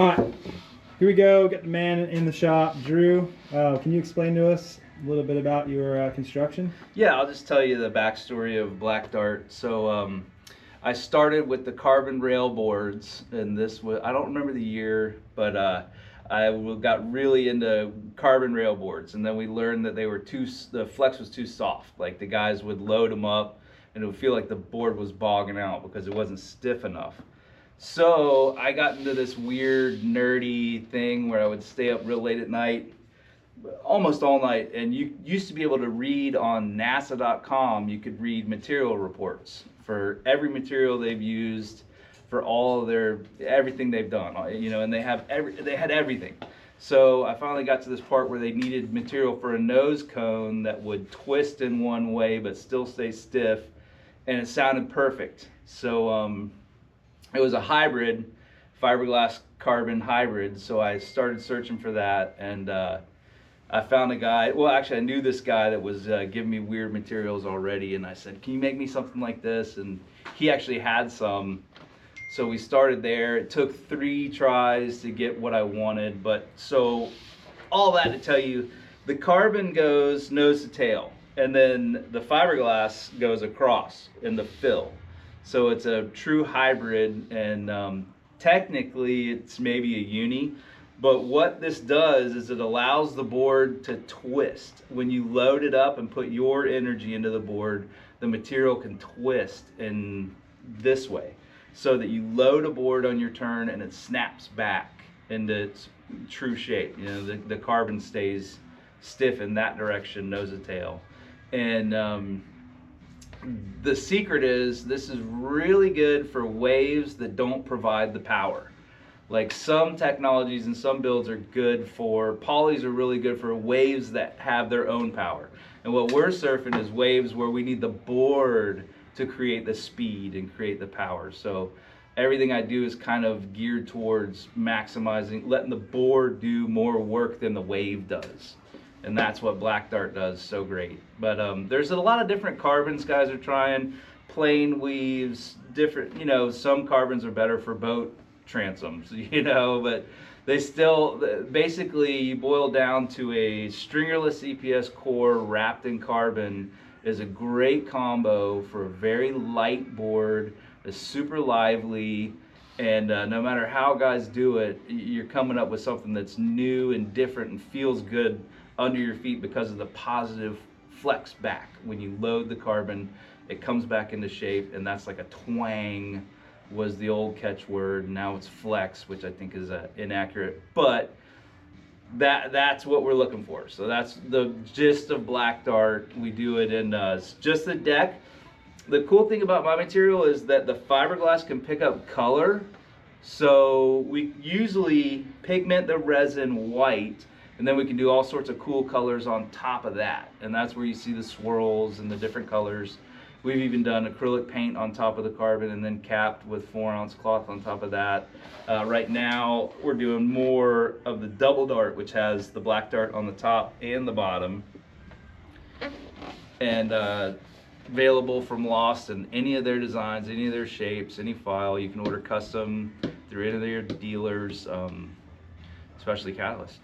All right, here we go. Got the man in the shop, Drew. Can you explain to us a little bit about your construction? Yeah, I'll just tell you the backstory of Black Dart. So I started with the carbon rail boards, and this was, I don't remember the year, but I got really into carbon rail boards, and then we learned that the flex was too soft. Like the guys would load them up, and it would feel like the board was bogging out because it wasn't stiff enough. So I got into this weird nerdy thing where I would stay up real late at night, almost all night, and you used to be able to read on NASA.com. You could read material reports for every material they've used, for all of their everything they've done, and they had everything. So I finally got to this part where they needed material for a nose cone that would twist in one way but still stay stiff, and it sounded perfect. So it was a hybrid, fiberglass carbon hybrid. So I started searching for that, and I found a guy. Well, actually, I knew this guy that was giving me weird materials already, and I said, "Can you make me something like this?" And he actually had some. So we started there. It took 3 tries to get what I wanted, but so all that to tell you, the carbon goes nose to tail, and then the fiberglass goes across in the fill. So it's a true hybrid, and technically it's maybe a uni, but what this does is it allows the board to twist. When you load it up and put your energy into the board, the material can twist in this way, so that you load a board on your turn and it snaps back into its true shape. The carbon stays stiff in that direction, nose to tail. And the secret is this is really good for waves that don't provide the power. Like some technologies and some builds are good for, polys are really good for waves that have their own power. And what we're surfing is waves where we need the board to create the speed and create the power. So everything I do is kind of geared towards maximizing, letting the board do more work than the wave does. And that's what Black Dart does so great. But there's a lot of different carbons guys are trying, plane weaves, different, some carbons are better for boat transoms, but they still, basically you boil down to a stringerless EPS core wrapped in carbon is a great combo for a very light board, it's super lively, and no matter how guys do it, you're coming up with something that's new and different and feels good under your feet because of the positive flex back. When you load the carbon, it comes back into shape, and that's like a twang was the old catchword. Now it's flex, which I think is inaccurate, but that's what we're looking for. So that's the gist of Black Dart. We do it in just the deck. The cool thing about my material is that the fiberglass can pick up color. So we usually pigment the resin white, and then we can do all sorts of cool colors on top of that. And that's where you see the swirls and the different colors. We've even done acrylic paint on top of the carbon and then capped with 4-ounce cloth on top of that. Right now, we're doing more of the double dart, which has the Black Dart on the top and the bottom. And available from Lost in any of their designs, any of their shapes, any file. You can order custom through any of their dealers, especially Catalyst.